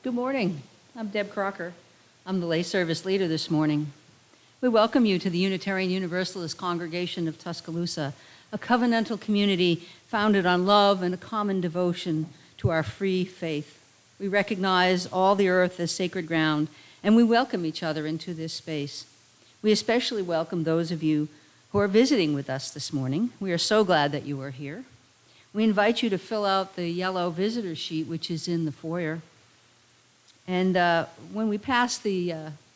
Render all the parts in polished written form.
Good morning. I'm Deb Crocker. I'm the lay service leader this morning. We welcome you to the Unitarian Universalist Congregation of Tuscaloosa, a covenantal community founded on love and a common devotion to our free faith. We recognize all the earth as sacred ground, and we welcome each other into this space. We especially welcome those of you who are visiting with us this morning. We are so glad that you are here. We invite you to fill out the yellow visitor sheet, which is in the foyer. And when we pass the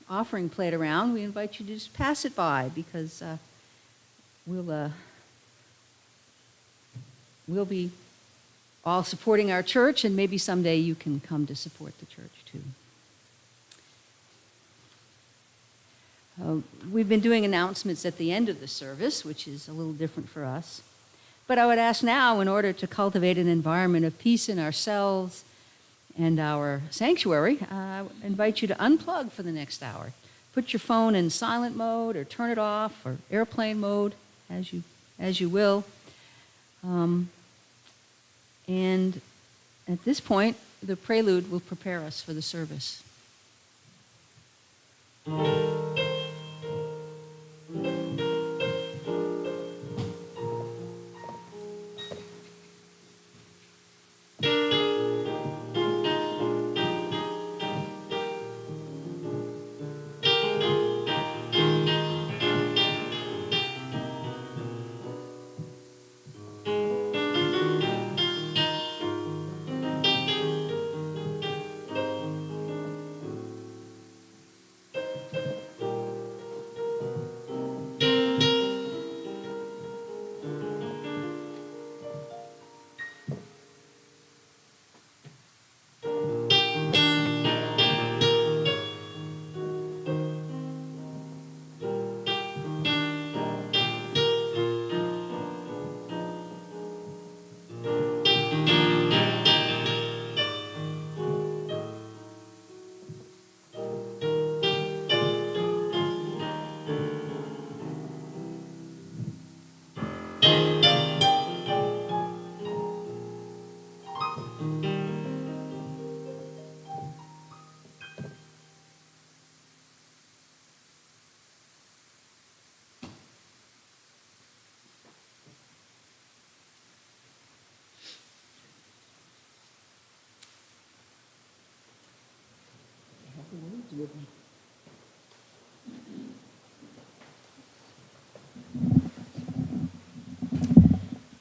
offering plate around, we invite you to just pass it by because we'll be all supporting our church, and maybe someday you can come to support the church too. We've been doing announcements at the end of the service, which is a little different for us. But I would ask now, in order to cultivate an environment of peace in ourselves and our sanctuary, I invite you to unplug for the next hour. Put your phone in silent mode or turn it off or airplane mode as you will. And at this point, the prelude will prepare us for the service.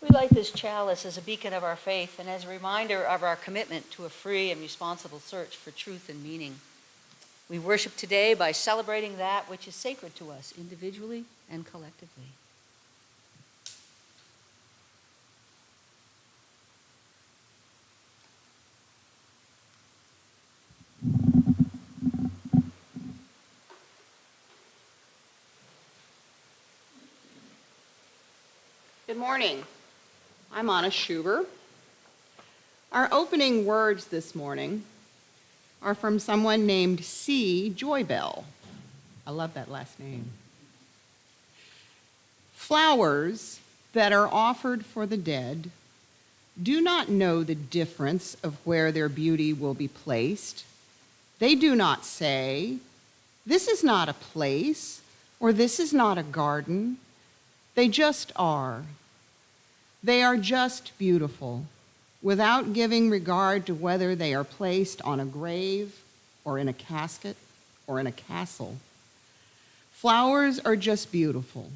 We light this chalice as a beacon of our faith and as a reminder of our commitment to a free and responsible search for truth and meaning. We worship today by celebrating that which is sacred to us individually and collectively. Good morning. I'm Anna Schuber. Our opening words this morning are from someone named C. Joybell. I love that last name. Flowers that are offered for the dead do not know the difference of where their beauty will be placed. They do not say, "This is not a place," or "This is not a garden." They just are. They are just beautiful, without giving regard to whether they are placed on a grave or in a casket or in a castle. Flowers are just beautiful,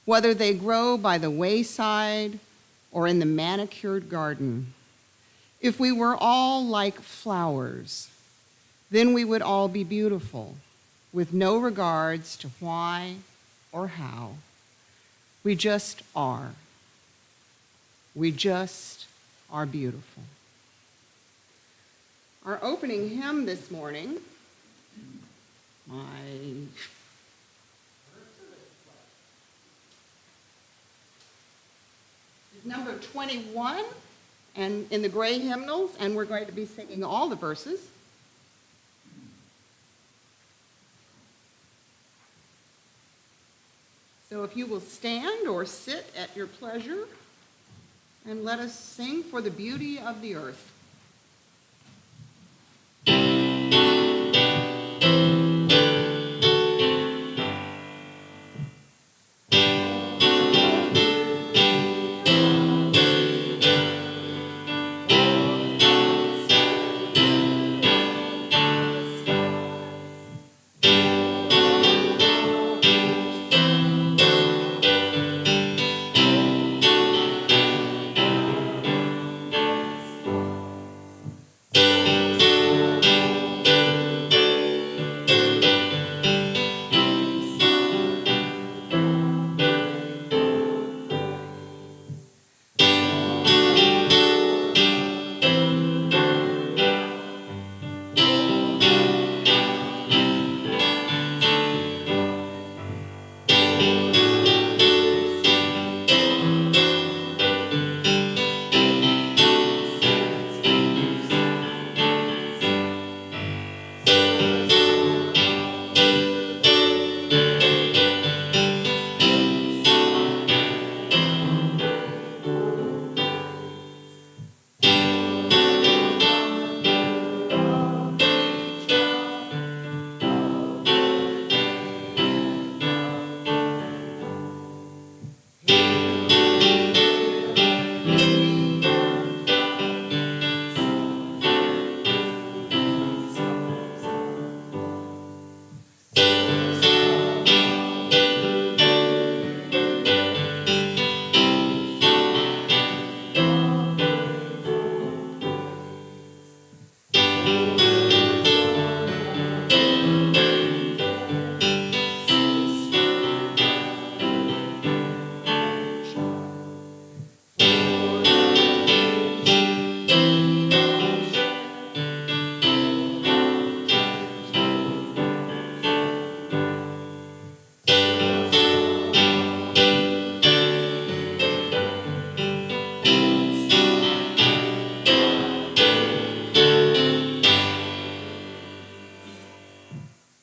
whether they grow by the wayside or in the manicured garden. If we were all like flowers, then we would all be beautiful, with no regards to why or how. We just are. We just are beautiful. Our opening hymn this morning, is number 21, and in the gray hymnals, and we're going to be singing all the verses. So if you will stand or sit at your pleasure, and let us sing for the beauty of the earth.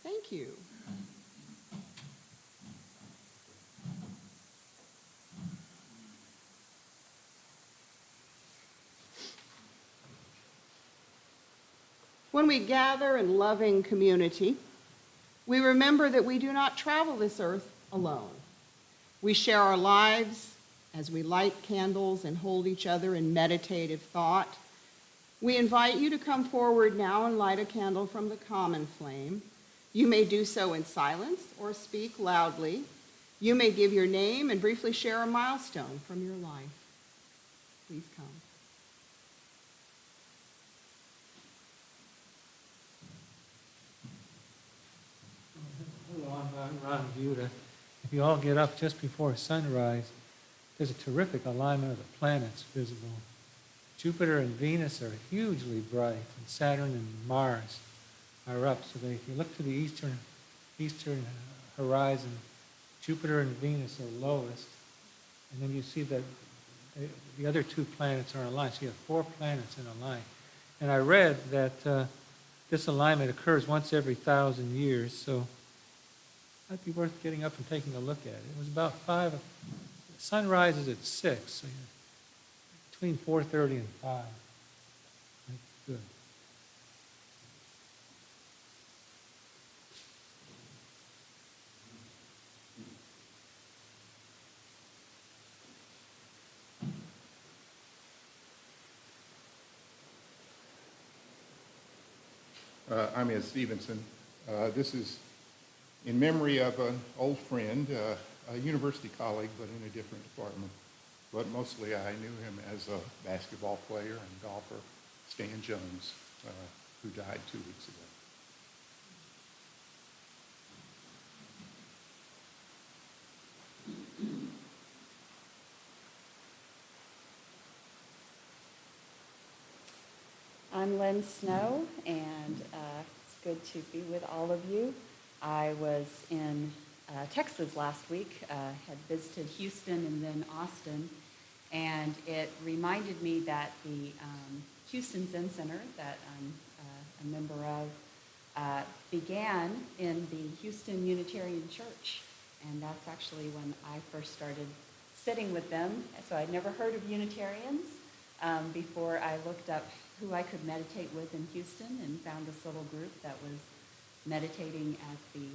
Thank you. When we gather in loving community, we remember that we do not travel this earth alone. We share our lives as we light candles and hold each other in meditative thought. We invite you to come forward now and light a candle from the common flame. You may do so in silence or speak loudly. You may give your name and briefly share a milestone from your life. Please come. Hello, I'm Ron Buda. If you all get up just before sunrise, there's a terrific alignment of the planets visible. Jupiter and Venus are hugely bright, and Saturn and Mars are up. So that if you look to the eastern horizon, Jupiter and Venus are lowest, and then you see that the other two planets are in line. So you have 4 planets in a line. And I read that this alignment occurs once every 1,000 years, so it might be worth getting up and taking a look at it. It was about 5. Sunrise is at 6, so between 4:30 and 5. Good. I'm Ed Stevenson. This is in memory of an old friend, a university colleague, but in a different department. But mostly I knew him as a basketball player and golfer, Stan Jones, who died 2 weeks ago. I'm Lynn Snow, and it's good to be with all of you. I was in Texas last week, had visited Houston and then Austin, and it reminded me that the Houston Zen Center that I'm a member of began in the Houston Unitarian Church, and that's actually when I first started sitting with them. So I'd never heard of Unitarians before I looked up who I could meditate with in Houston and found this little group that was meditating at the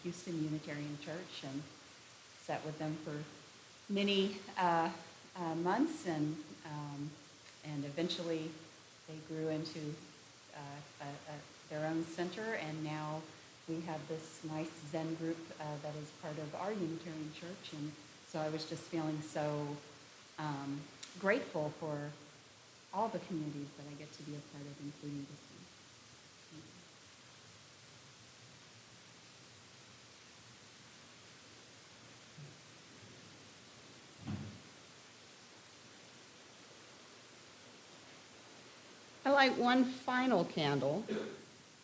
Houston Unitarian Church, and sat with them for many months, and eventually they grew into their own center, and now we have this nice Zen group that is part of our Unitarian Church, and so I was just feeling so grateful for all the communities that I get to be a part of, including this one. I light one final candle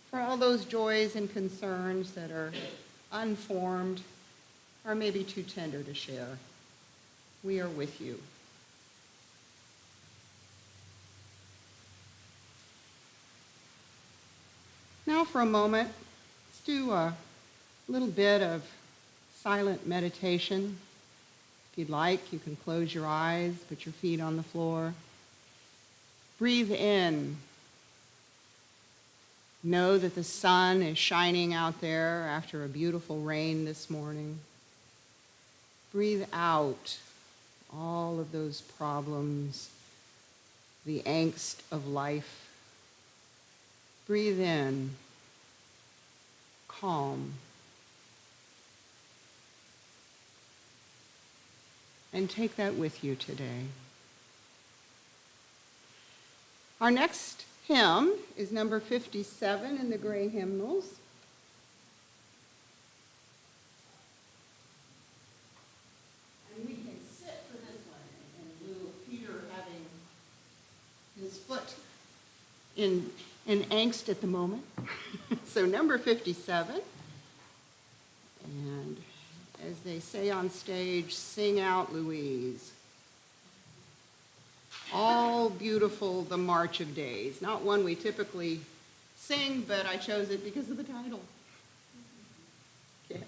for all those joys and concerns that are unformed or maybe too tender to share. We are with you. Now for a moment, let's do a little bit of silent meditation. If you'd like, you can close your eyes, put your feet on the floor. Breathe in. Know that the sun is shining out there after a beautiful rain this morning. Breathe out all of those problems, the angst of life. Breathe in, calm, and take that with you today. Our next hymn is number 57 in the gray hymnals. And we can sit for this one in lieu of Peter having his foot in angst at the moment. So number 57. And as they say on stage, sing out, Louise. All beautiful, the March of Days. Not one we typically sing, but I chose it because of the title. Okay.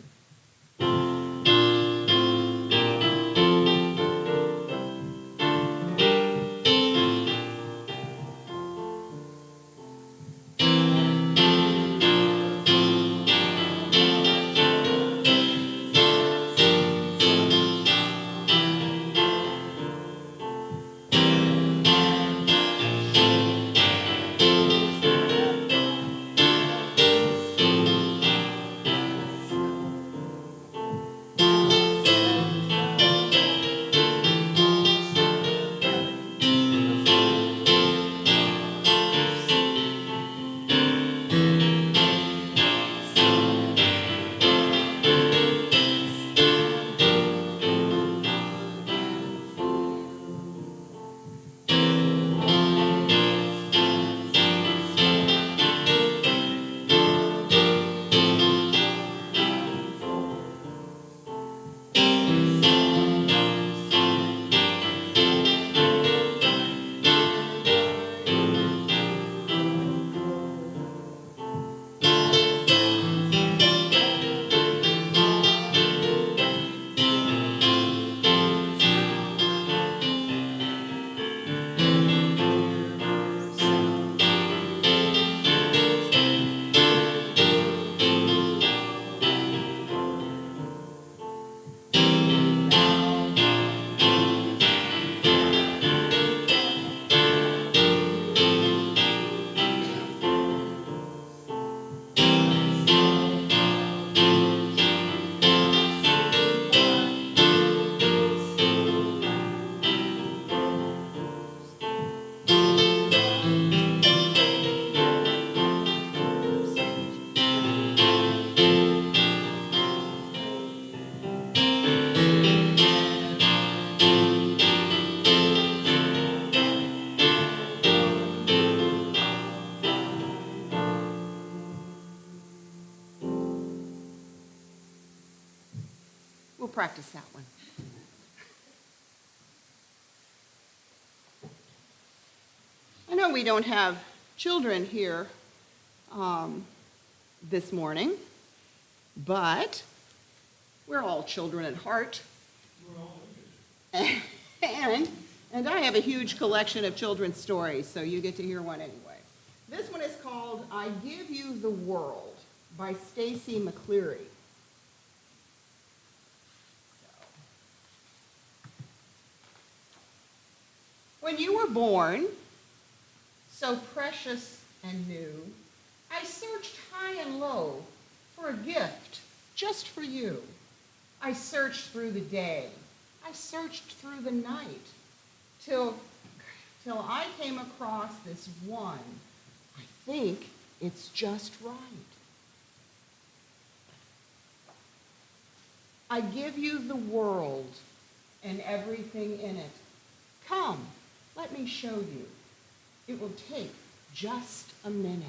We'll practice that one. I know we don't have children here this morning, but we're all children at heart. And I have a huge collection of children's stories, so you get to hear one anyway. This one is called I Give You the World by Stacy McCleary. When you were born, so precious and new, I searched high and low for a gift just for you. I searched through the day. I searched through the night till I came across this one. I think it's just right. I give you the world and everything in it. Come, let me show you. It will take just a minute.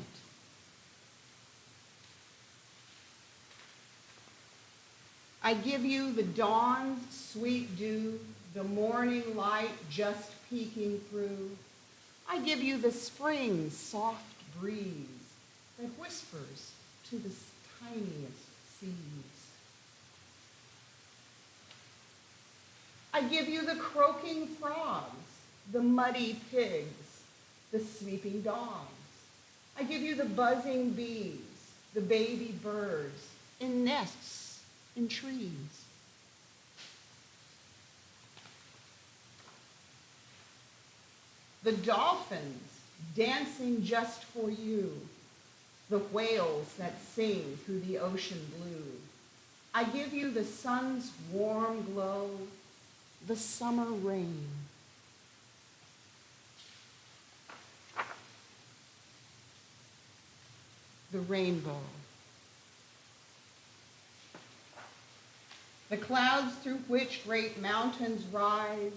I give you the dawn's sweet dew, the morning light just peeking through. I give you the spring's soft breeze that whispers to the tiniest seeds. I give you the croaking frogs, the muddy pigs, the sleeping dogs. I give you the buzzing bees, the baby birds in nests in trees. The dolphins dancing just for you, the whales that sing through the ocean blue. I give you the sun's warm glow, the summer rain. the rainbow. The clouds through which great mountains rise,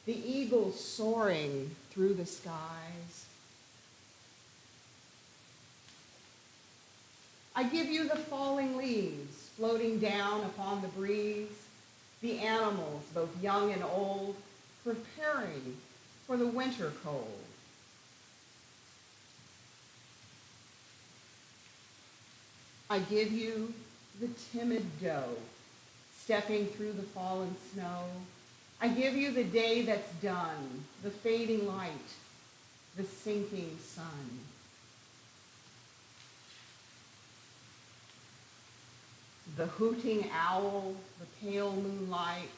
the eagles soaring through the skies. I give you the falling leaves floating down upon the breeze, the animals, both young and old, preparing for the winter cold. I give you the timid doe, stepping through the fallen snow. I give you the day that's done, the fading light, the sinking sun. The hooting owl, the pale moonlight,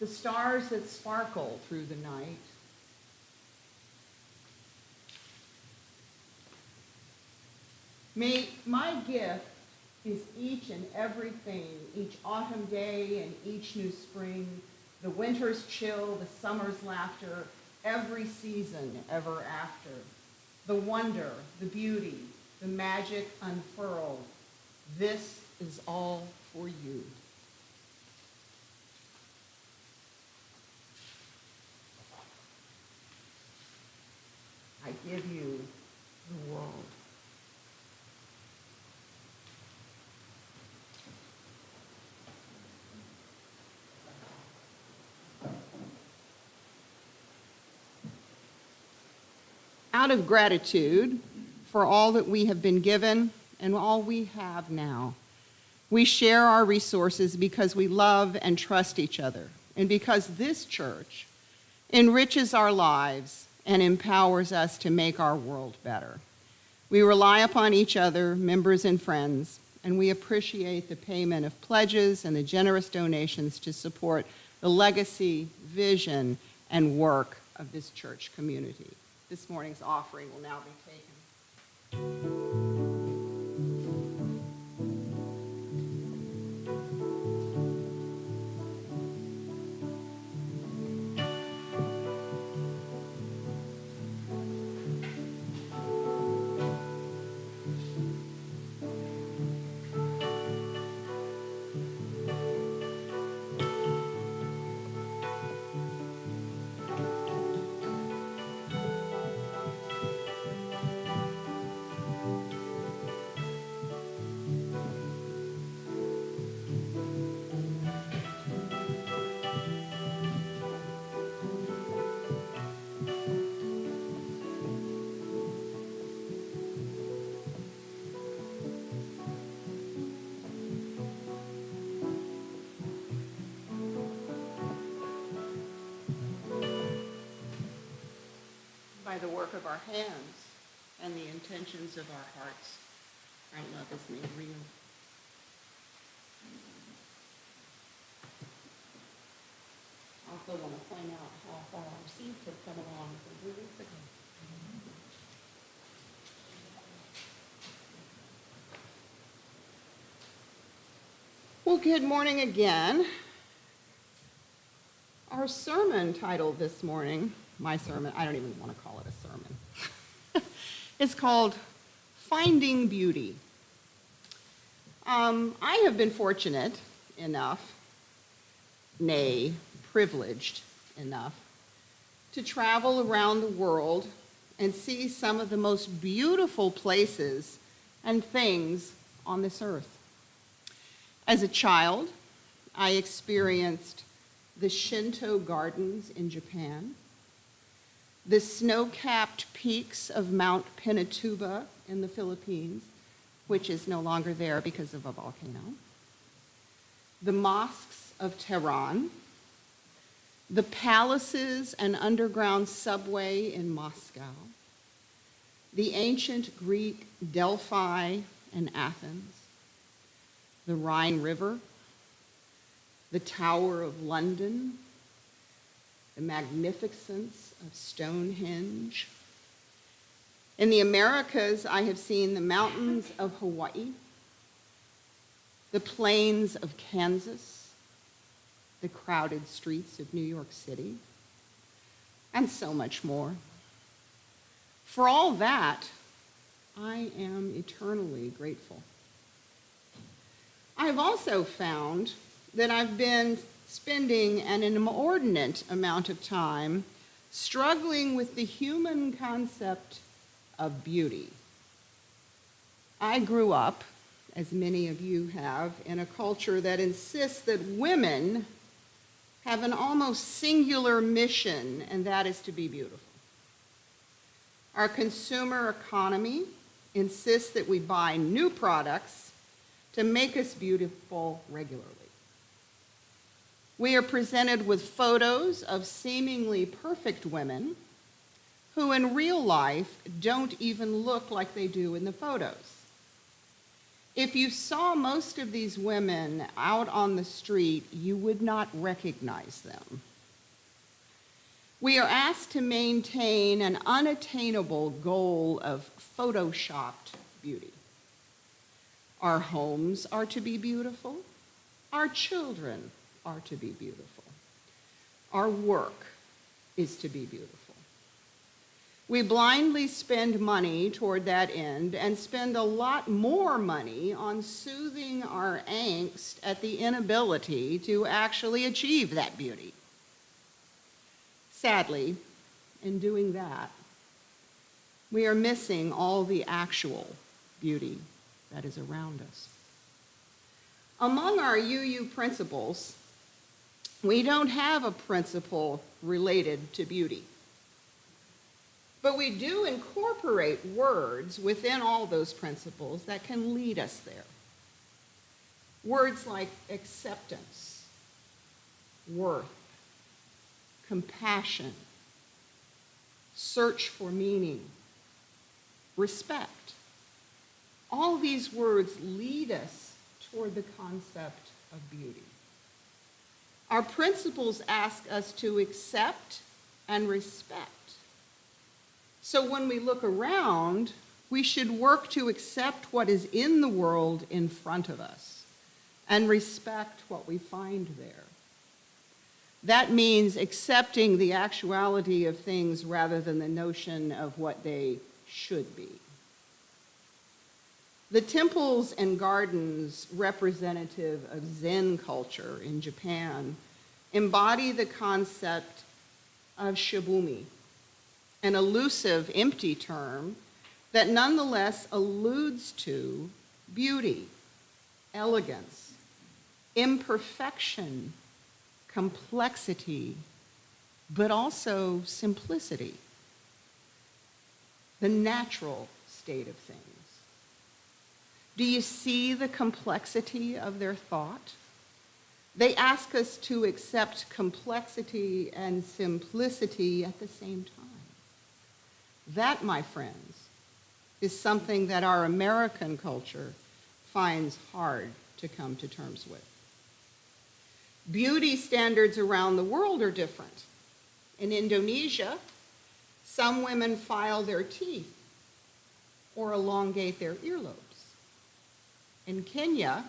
the stars that sparkle through the night. May my gift is each and everything, each autumn day and each new spring, the winter's chill, the summer's laughter, every season ever after, the wonder, the beauty, the magic unfurled. This is all for you. I give you the world. Out of gratitude for all that we have been given and all we have now, we share our resources because we love and trust each other, and because this church enriches our lives and empowers us to make our world better. We rely upon each other, members and friends, and we appreciate the payment of pledges and the generous donations to support the legacy, vision, and work of this church community. This morning's offering will now be taken. By the work of our hands and the intentions of our hearts, our love is made real. I also want to point out how far our seeds have come along from 3 weeks ago. Well, good morning again. Our sermon title this morning, my sermon, I don't even want to call it a sermon. It's called Finding Beauty. I have been fortunate enough, nay, privileged enough, to travel around the world and see some of the most beautiful places and things on this earth. As a child, I experienced the Shinto gardens in Japan, the snow-capped peaks of Mount Pinatubo in the Philippines, which is no longer there because of a volcano, the mosques of Tehran, the palaces and underground subway in Moscow, the ancient Greek Delphi and Athens, the Rhine River, the Tower of London, the magnificence of Stonehenge. In the Americas, I have seen the mountains of Hawaii, the plains of Kansas, the crowded streets of New York City, and so much more. For all that, I am eternally grateful. I've also found that I've been spending an inordinate amount of time struggling with the human concept of beauty. I grew up, as many of you have, in a culture that insists that women have an almost singular mission, and that is to be beautiful. Our consumer economy insists that we buy new products to make us beautiful regularly. We are presented with photos of seemingly perfect women who in real life don't even look like they do in the photos. If you saw most of these women out on the street, you would not recognize them. We are asked to maintain an unattainable goal of photoshopped beauty. Our homes are to be beautiful. Our children are to be beautiful. Our work is to be beautiful. We blindly spend money toward that end and spend a lot more money on soothing our angst at the inability to actually achieve that beauty. Sadly, in doing that, we are missing all the actual beauty that is around us. Among our UU principles, we don't have a principle related to beauty. But we do incorporate words within all those principles that can lead us there. Words like acceptance, worth, compassion, search for meaning, respect. All these words lead us toward the concept of beauty. Our principles ask us to accept and respect. So when we look around, we should work to accept what is in the world in front of us and respect what we find there. That means accepting the actuality of things rather than the notion of what they should be. The temples and gardens representative of Zen culture in Japan embody the concept of shibumi, an elusive, empty term that nonetheless alludes to beauty, elegance, imperfection, complexity, but also simplicity, the natural state of things. Do you see the complexity of their thought? They ask us to accept complexity and simplicity at the same time. That, my friends, is something that our American culture finds hard to come to terms with. Beauty standards around the world are different. In Indonesia, some women file their teeth or elongate their earlobes. In Kenya,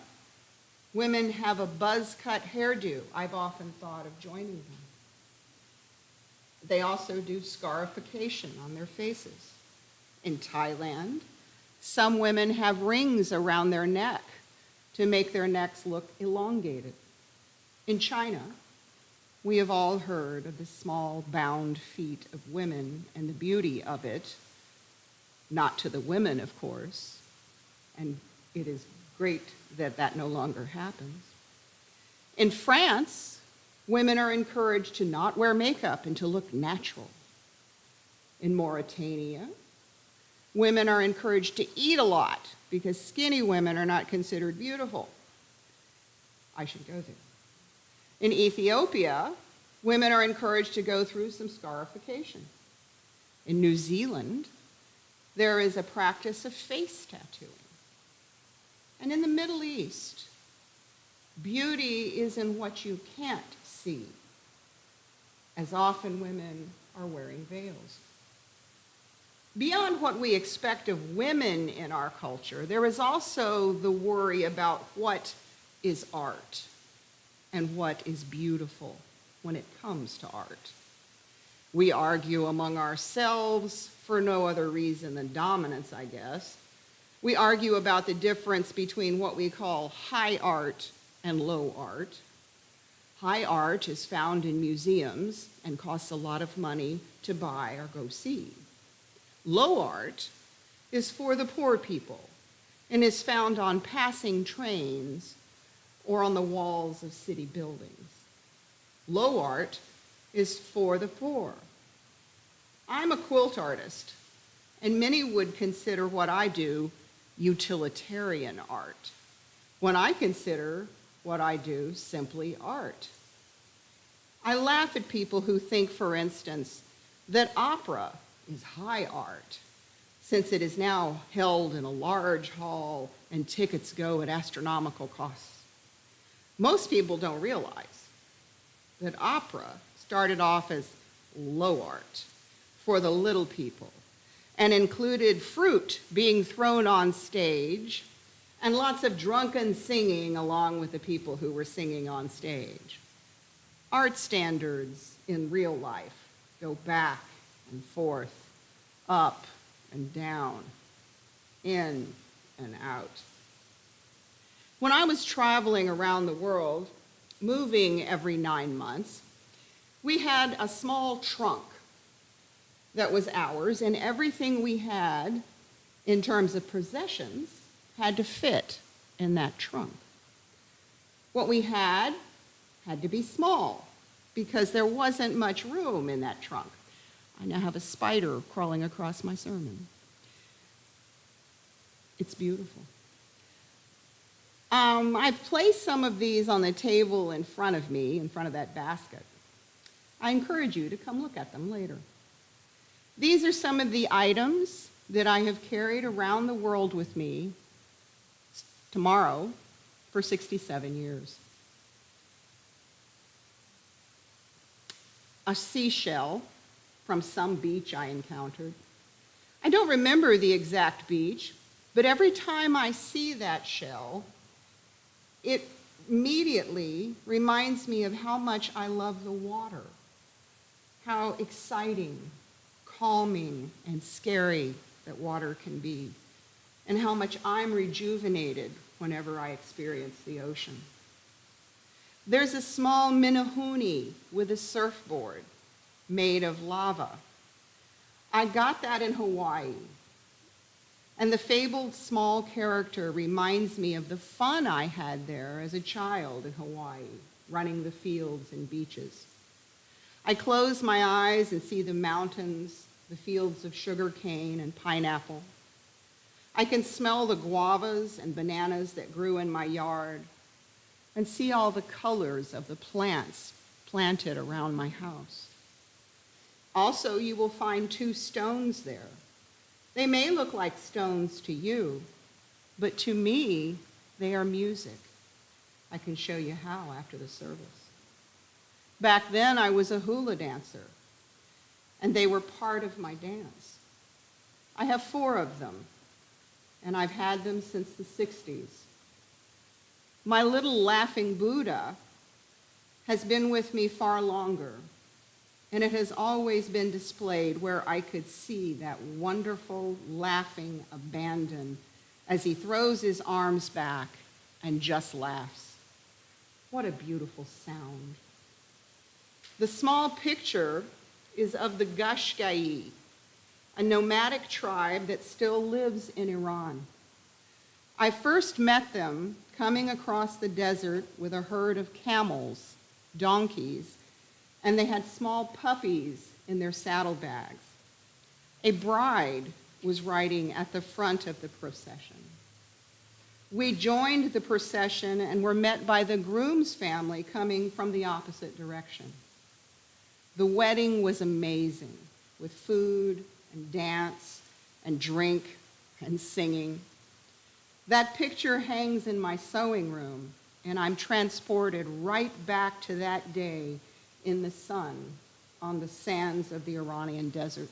women have a buzz-cut hairdo. I've often thought of joining them. They also do scarification on their faces. In Thailand, some women have rings around their neck to make their necks look elongated. In China, we have all heard of the small bound feet of women and the beauty of it, not to the women, of course, and it is great that that no longer happens. In France, women are encouraged to not wear makeup and to look natural. In Mauritania, women are encouraged to eat a lot because skinny women are not considered beautiful. I should go there. In Ethiopia, women are encouraged to go through some scarification. In New Zealand, there is a practice of face tattooing. And in the Middle East, beauty is in what you can't see, as often women are wearing veils. Beyond what we expect of women in our culture, there is also the worry about what is art and what is beautiful when it comes to art. We argue among ourselves for no other reason than dominance, I guess. We argue about the difference between what we call high art and low art. High art is found in museums and costs a lot of money to buy or go see. Low art is for the poor people and is found on passing trains or on the walls of city buildings. Low art is for the poor. I'm a quilt artist, and many would consider what I do utilitarian art, when I consider what I do simply art. I laugh at people who think, for instance, that opera is high art, since it is now held in a large hall and tickets go at astronomical costs. Most people don't realize that opera started off as low art for the little people and included fruit being thrown on stage and lots of drunken singing along with the people who were singing on stage. Art standards in real life go back and forth, up and down, in and out. When I was traveling around the world, moving every 9 months, we had a small trunk that was ours, and everything we had in terms of possessions had to fit in that trunk. What we had to be small because there wasn't much room in that trunk. I now have a spider crawling across my sermon. It's beautiful. I've placed some of these on the table in front of me, in front of that basket. I encourage you to come look at them later. These are some of the items that I have carried around the world with me tomorrow for 67 years. A seashell from some beach I encountered. I don't remember the exact beach, but every time I see that shell, it immediately reminds me of how much I love the water, how exciting, calming, and scary that water can be, and how much I'm rejuvenated whenever I experience the ocean. There's a small minahuni with a surfboard made of lava. I got that in Hawaii. And the fabled small character reminds me of the fun I had there as a child in Hawaii, running the fields and beaches. I close my eyes and see the mountains, the fields of sugar cane and pineapple. I can smell the guavas and bananas that grew in my yard and see all the colors of the plants planted around my house. Also, you will find 2 stones there. They may look like stones to you, but to me, they are music. I can show you how after the service. Back then, I was a hula dancer, and they were part of my dance. I have 4 of them, and I've had them since the 60s. My little laughing Buddha has been with me far longer, and it has always been displayed where I could see that wonderful laughing abandon as he throws his arms back and just laughs. What a beautiful sound. The small picture is of the Qashqai, a nomadic tribe that still lives in Iran. I first met them coming across the desert with a herd of camels, donkeys, and they had small puppies in their saddlebags. A bride was riding at the front of the procession. We joined the procession and were met by the groom's family coming from the opposite direction. The wedding was amazing, with food and dance and drink and singing. That picture hangs in my sewing room, and I'm transported right back to that day in the sun on the sands of the Iranian desert.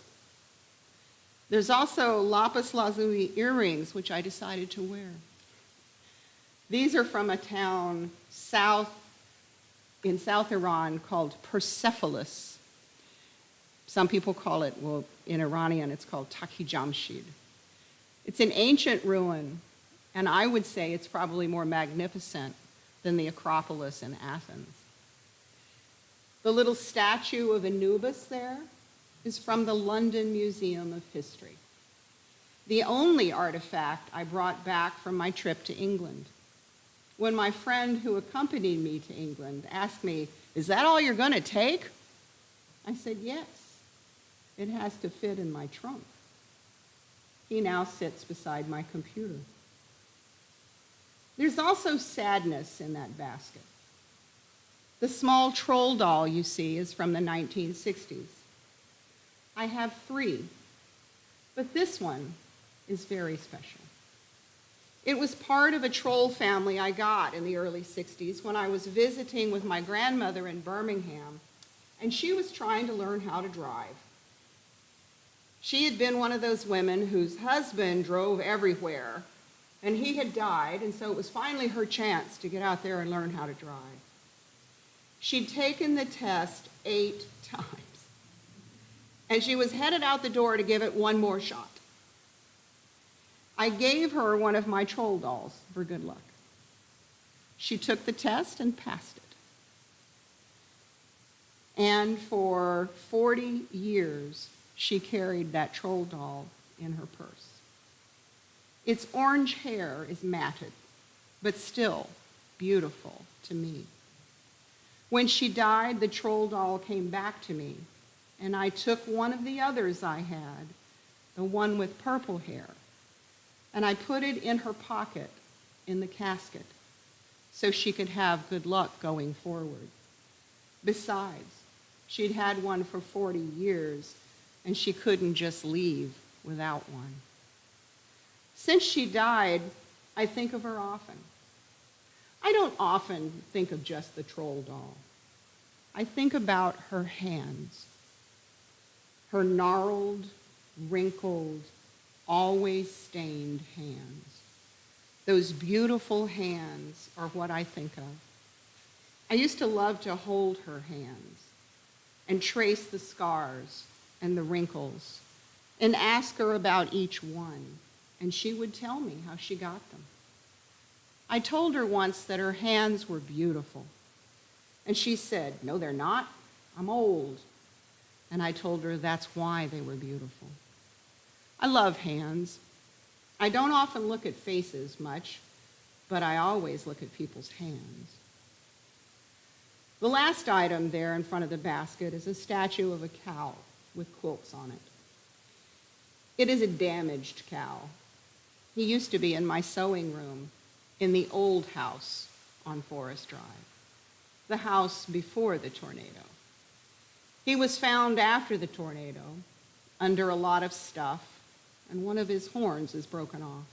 There's also lapis lazuli earrings, which I decided to wear. These are from a town in South Iran called Persepolis. Some people call it, well, in Iranian, it's called Taki Jamshid. It's an ancient ruin, and I would say it's probably more magnificent than the Acropolis in Athens. The little statue of Anubis there is from the London Museum of History. The only artifact I brought back from my trip to England. When my friend who accompanied me to England asked me, "Is that all you're going to take?" I said, "Yes. It has to fit in my trunk." He now sits beside my computer. There's also sadness in that basket. The small troll doll you see is from the 1960s. I have 3, but this one is very special. It was part of a troll family I got in the early 60s when I was visiting with my grandmother in Birmingham, and she was trying to learn how to drive. She had been one of those women whose husband drove everywhere, and he had died, and so it was finally her chance to get out there and learn how to drive. She'd taken the test 8 times, and she was headed out the door to give it one more shot. I gave her one of my troll dolls for good luck. She took the test and passed it. And for 40 years, she carried that troll doll in her purse. Its orange hair is matted, but still beautiful to me. When she died, the troll doll came back to me, and I took one of the others I had, the one with purple hair, and I put it in her pocket in the casket so she could have good luck going forward. Besides, she'd had one for 40 years, and she couldn't just leave without one. Since she died, I think of her often. I don't often think of just the troll doll. I think about her hands, her gnarled, wrinkled, always stained hands. Those beautiful hands are what I think of. I used to love to hold her hands and trace the scars and the wrinkles and ask her about each one, and she would tell me how she got them. I told her once that her hands were beautiful, and she said, "No, they're not. I'm old." And I told her that's why they were beautiful. I love hands. I don't often look at faces much, but I always look at people's hands. The last item there in front of the basket is a statue of a cow with quilts on it. It is a damaged cow. He used to be in my sewing room in the old house on Forest Drive, the house before the tornado. He was found after the tornado under a lot of stuff, and one of his horns is broken off.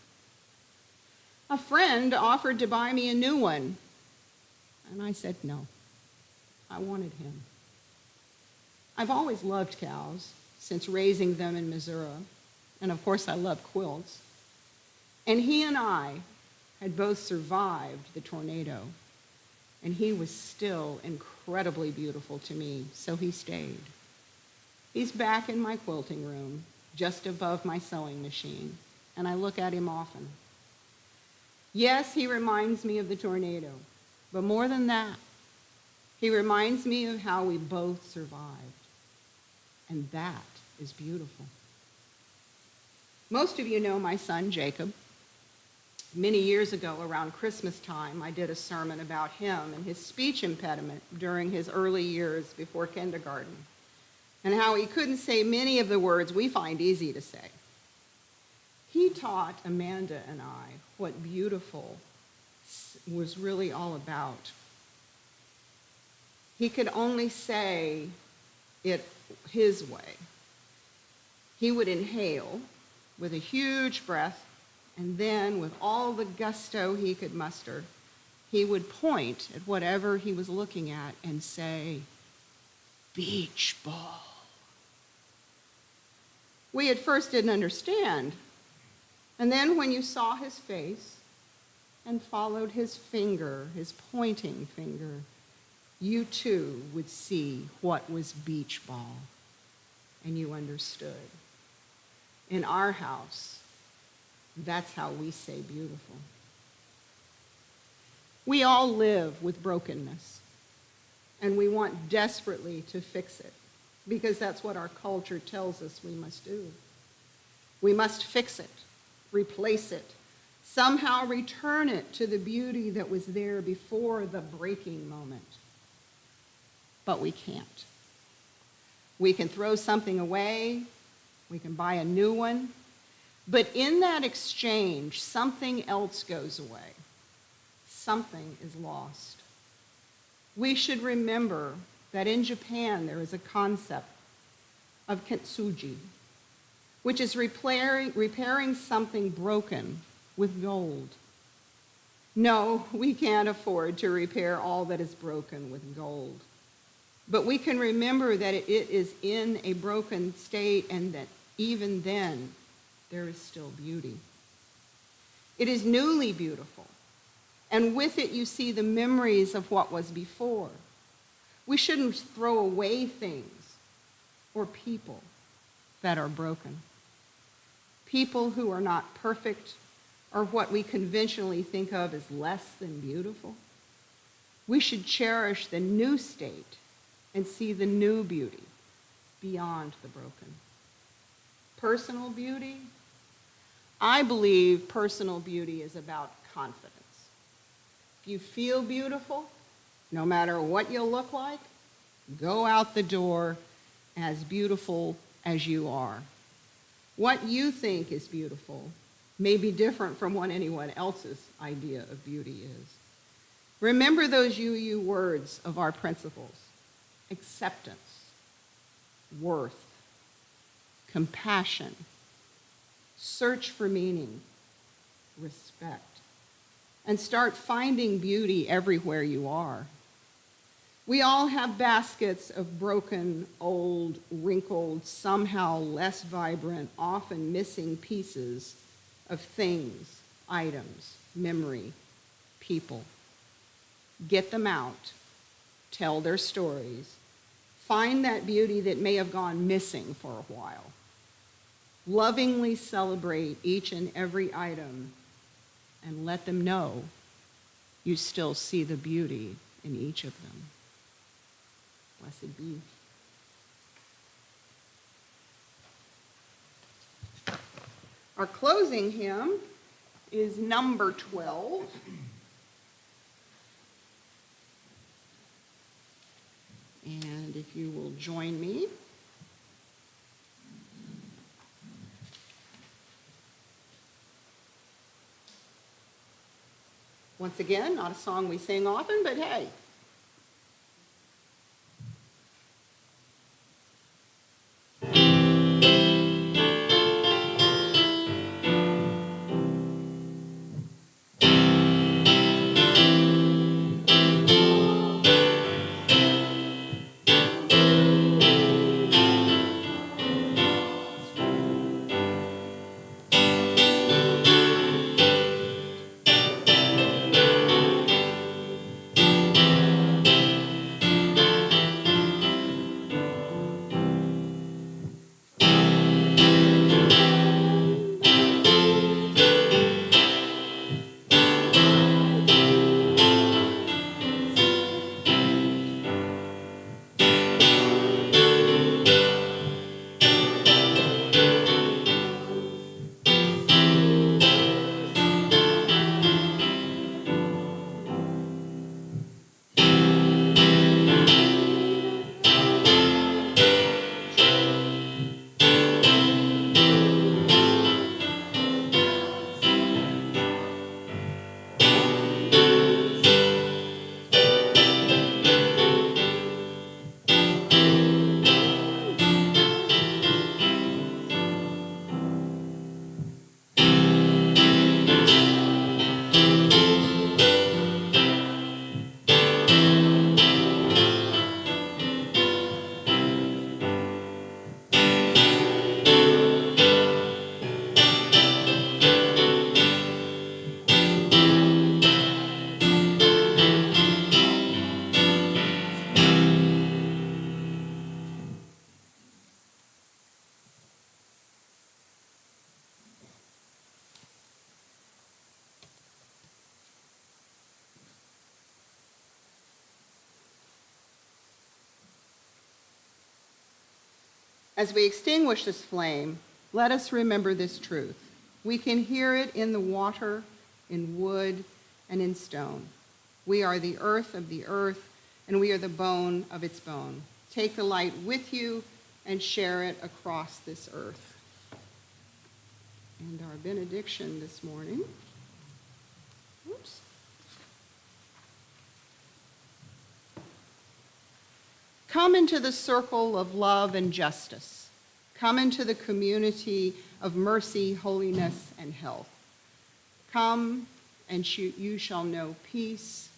A friend offered to buy me a new one, and I said no. I wanted him. I've always loved cows since raising them in Missouri, and of course I love quilts. And he and I had both survived the tornado, and he was still incredibly beautiful to me, so he stayed. He's back in my quilting room, just above my sewing machine, and I look at him often. Yes, he reminds me of the tornado, but more than that, he reminds me of how we both survived, and that is beautiful. Most of you know my son, Jacob. Many years ago, around Christmas time, I did a sermon about him and his speech impediment during his early years before kindergarten, and how he couldn't say many of the words we find easy to say. He taught Amanda and I what beautiful was really all about. He could only say it his way. He would inhale with a huge breath, and then, with all the gusto he could muster, he would point at whatever he was looking at and say, "Beach ball." We at first didn't understand. And then when you saw his face and followed his finger, his pointing finger, you too would see what was beach ball. and you understood. In our house, that's how we say beautiful. We all live with brokenness, and we want desperately to fix it because that's what our culture tells us we must do. We must fix it, replace it, somehow return it to the beauty that was there before the breaking moment. But we can't. We can throw something away, we can buy a new one, but in that exchange, something else goes away. Something is lost. We should remember that in Japan there is a concept of kintsugi, which is repairing something broken with gold. No, we can't afford to repair all that is broken with gold. But we can remember that it is in a broken state and that even then there is still beauty. It is newly beautiful. And with it you see the memories of what was before. We shouldn't throw away things or people that are broken. People who are not perfect or what we conventionally think of as less than beautiful. We should cherish the new state and see the new beauty beyond the broken. Personal beauty? I believe personal beauty is about confidence. If you feel beautiful, no matter what you look like, go out the door as beautiful as you are. What you think is beautiful may be different from what anyone else's idea of beauty is. Remember those UU words of our principles: acceptance, worth, compassion, search for meaning, respect, and start finding beauty everywhere you are. We all have baskets of broken, old, wrinkled, somehow less vibrant, often missing pieces of things, items, memory, people. Get them out, tell their stories, find that beauty that may have gone missing for a while. Lovingly celebrate each and every item and let them know you still see the beauty in each of them. Blessed be. Our closing hymn is number 12. And if you will join me. Once again, not a song we sing often, but hey. As we extinguish this flame, let us remember this truth. We can hear it in the water, in wood, and in stone. We are the earth of the earth, and we are the bone of its bone. Take the light with you and share it across this earth. And our benediction this morning. Oops. Come into the circle of love and justice. Come into the community of mercy, holiness, and health. Come, and you shall know peace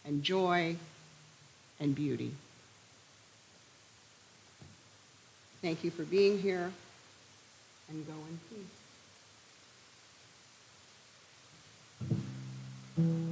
and joy and beauty. Thank you for being here, and go in peace.